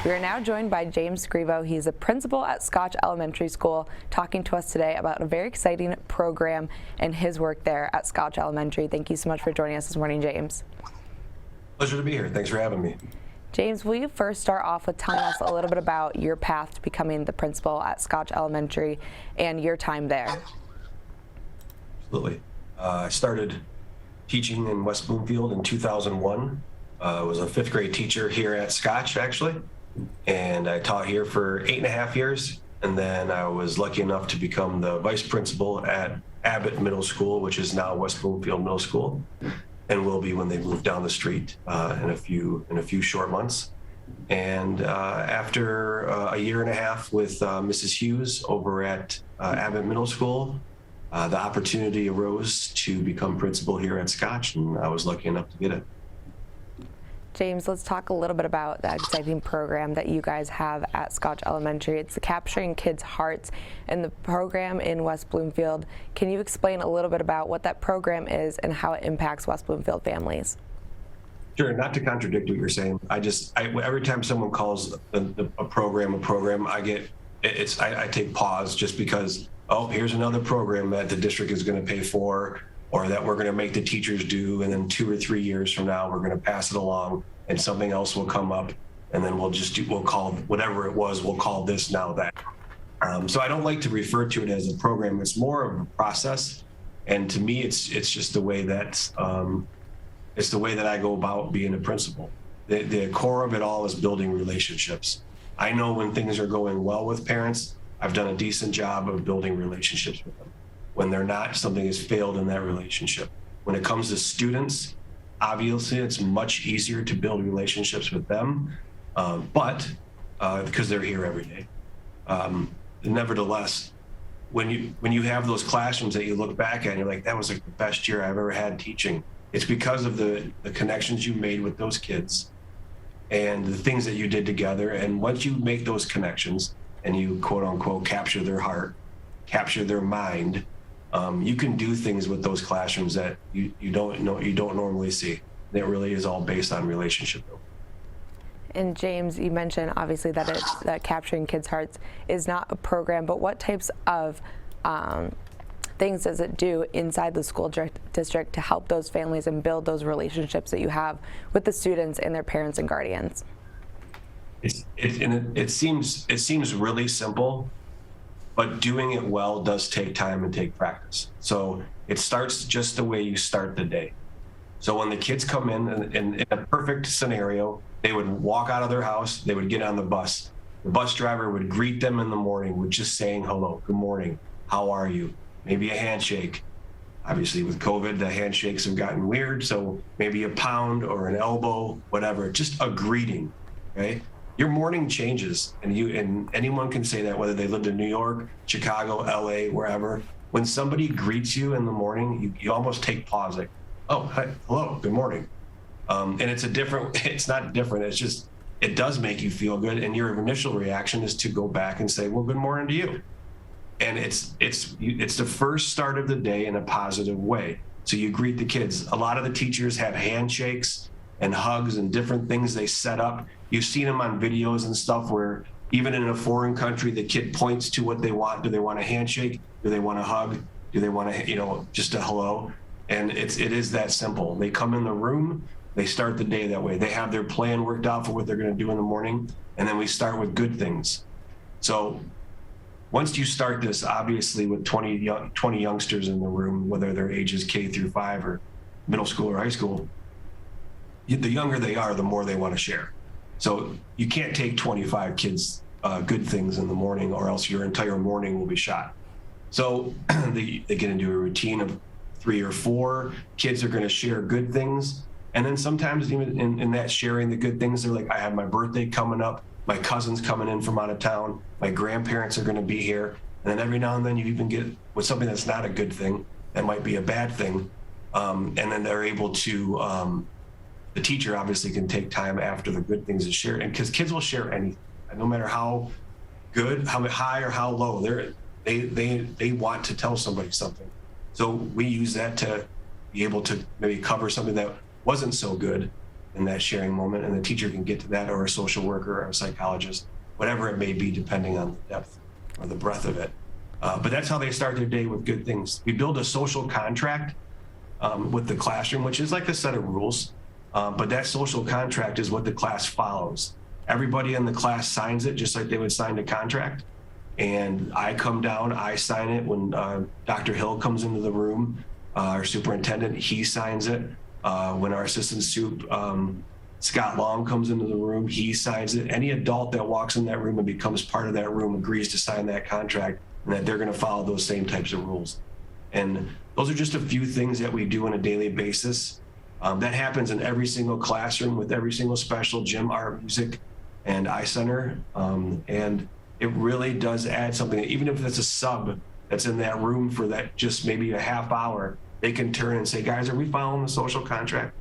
We are now joined by James Scrivo. He's a principal at Scotch Elementary School, talking to us today about a very exciting program and his work there at Scotch Elementary. Thank you so much for joining us this morning, James. Pleasure to be here. Thanks for having me. James, will you first start off with telling us a little bit about your path to becoming the principal at Scotch Elementary and your time there? Absolutely. I started teaching in West Bloomfield in 2001. I was a fifth grade teacher here at Scotch, actually, and I taught here for 8.5 years. And then I was lucky enough to become the vice principal at Abbott Middle School, which is now West Bloomfield Middle School, and will be when they move down the street in a few short months. And after a year and a half with Mrs. Hughes over at Abbott Middle School, the opportunity arose to become principal here at Scotch, and I was lucky enough to get it. James, let's talk a little bit about that exciting program that you guys have at Scotch Elementary. It's the Capturing Kids' Hearts, and the program in West Bloomfield. Can you explain a little bit about what that program is and how it impacts West Bloomfield families? Sure. Not to contradict what you're saying, every time someone calls a program, I take pause just because, oh, here's another program that the district is going to pay for, or that we're going to make the teachers do, and then 2 or 3 years from now we're going to pass it along and something else will come up, and then we'll call whatever it was, we'll call this now that. So I don't like to refer to it as a program. It's more of a process, and to me it's just the way that I go about being a principal. The core of it all is building relationships. I know when things are going well with parents, I've done a decent job of building relationships with them. When they're not, something has failed in that relationship. When it comes to students, obviously it's much easier to build relationships with them, but because they're here every day. Nevertheless, when you have those classrooms that you look back at and you're like, that was like the best year I've ever had teaching, it's because of the connections you made with those kids and the things that you did together. And once you make those connections and you quote unquote capture their heart, capture their mind, you can do things with those classrooms that you don't normally see. It really is all based on relationship building. And James, you mentioned obviously that Capturing Kids' Hearts is not a program, but what types of things does it do inside the school district to help those families and build those relationships that you have with the students and their parents and guardians? It seems really simple, but doing it well does take time and take practice. So it starts just the way you start the day. So when the kids come in a perfect scenario, they would walk out of their house, they would get on the bus. The bus driver would greet them in the morning with just saying hello, good morning, how are you? Maybe a handshake. Obviously with COVID, the handshakes have gotten weird, so maybe a pound or an elbow, whatever, just a greeting, okay? Your morning changes, and anyone can say that, whether they lived in New York, Chicago, LA, wherever. When somebody greets you in the morning, you almost take pause, like, oh, hi, hello, good morning. And it's not different, it's just, it does make you feel good, and your initial reaction is to go back and say, well, good morning to you. And it's the first start of the day in a positive way. So you greet the kids. A lot of the teachers have handshakes and hugs and different things they set up. You've seen them on videos and stuff where even in a foreign country, the kid points to what they want. Do they want a handshake? Do they want a hug? Do they want just a hello? And it is that simple. They come in the room, they start the day that way. They have their plan worked out for what they're going to do in the morning. And then we start with good things. So once you start this, obviously with 20 youngsters in the room, whether they're ages K through 5 or middle school or high school, the younger they are, the more they want to share. So you can't take 25 kids good things in the morning, or else your entire morning will be shot. So they get into a routine of 3 or 4 kids are going to share good things. And then sometimes even in that sharing the good things, they're like, I have my birthday coming up, my cousin's coming in from out of town, my grandparents are going to be here. And then every now and then you even get with something that's not a good thing, that might be a bad thing. And then they're able to, the teacher obviously can take time after the good things to share, and because kids will share anything, no matter how good, how high or how low, they want to tell somebody something. So we use that to be able to maybe cover something that wasn't so good, in that sharing moment, and the teacher can get to that, or a social worker or a psychologist, whatever it may be, depending on the depth or the breadth of it. But that's how they start their day, with good things. We build a social contract with the classroom, which is like a set of rules, but that social contract is what the class follows. Everybody in the class signs it just like they would sign a contract. And I come down, I sign it. When Dr. Hill comes into the room, our superintendent, he signs it. When our assistant sup, Scott Long, comes into the room, he signs it. Any adult that walks in that room and becomes part of that room agrees to sign that contract, and that they're going to follow those same types of rules. And those are just a few things that we do on a daily basis. That happens in every single classroom with every single special, gym, art, music, and eye center. And it really does add something. Even if it's a sub that's in that room for that just maybe a half hour, they can turn and say, guys, are we following the social contract?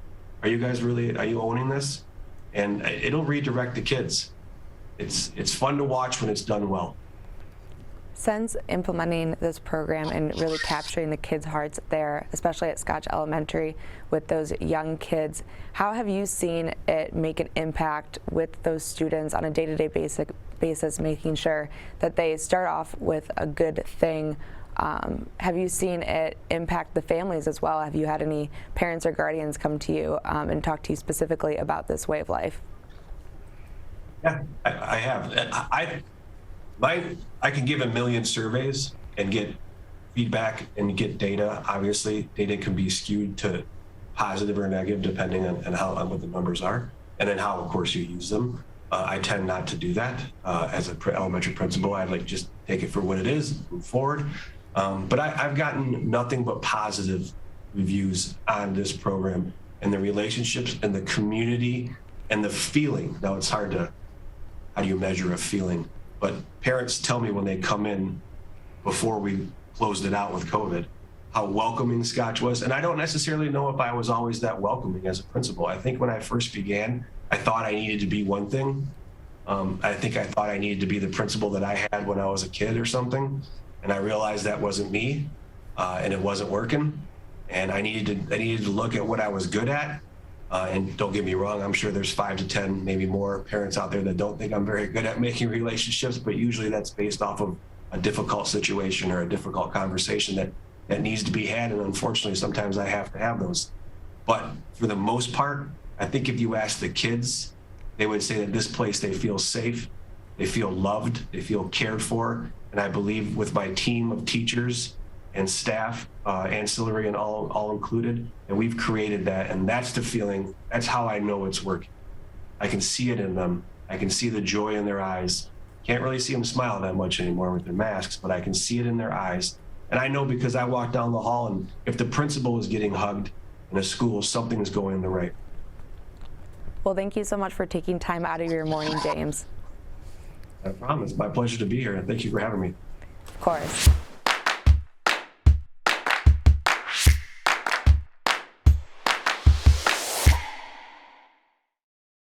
Are you guys really, are you owning this? And it'll redirect the kids. It's fun to watch when it's done well. Since implementing this program and really capturing the kids' hearts there, especially at Scotch Elementary with those young kids, how have you seen it make an impact with those students on a day-to-day basis, making sure that they start off with a good thing? Have you seen it impact the families as well? Have you had any parents or guardians come to you and talk to you specifically about this way of life? Yeah, I have. I can give a million surveys and get feedback and get data. Obviously, data can be skewed to positive or negative depending on on what the numbers are, and then how, of course, you use them. I tend not to do that as an elementary principal. I'd like just take it for what it is, move forward. But I've gotten nothing but positive reviews on this program, and the relationships and the community and the feeling. Now, it's hard to, how do you measure a feeling? But parents tell me when they come in, before we closed it out with COVID, how welcoming Scotch was. And I don't necessarily know if I was always that welcoming as a principal. I think when I first began, I thought I needed to be one thing. I think I thought I needed to be the principal that I had when I was a kid or something. And I realized that wasn't me, and it wasn't working. And I needed to look at what I was good at. And don't get me wrong, I'm sure there's 5 to 10, maybe more parents out there that don't think I'm very good at making relationships, but usually that's based off of a difficult situation or a difficult conversation that needs to be had. And unfortunately, sometimes I have to have those. But for the most part, I think if you ask the kids, they would say that this place, they feel safe, they feel loved, they feel cared for. And I believe with my team of teachers and staff, ancillary and all included, and we've created that. And that's the feeling, that's how I know it's working. I can see it in them. I can see the joy in their eyes. Can't really see them smile that much anymore with their masks, but I can see it in their eyes. And I know because I walk down the hall, and if the principal is getting hugged in a school, something is going the right. Well, thank you so much for taking time out of your morning, James. No problem. It's my pleasure to be here, and thank you for having me. Of course.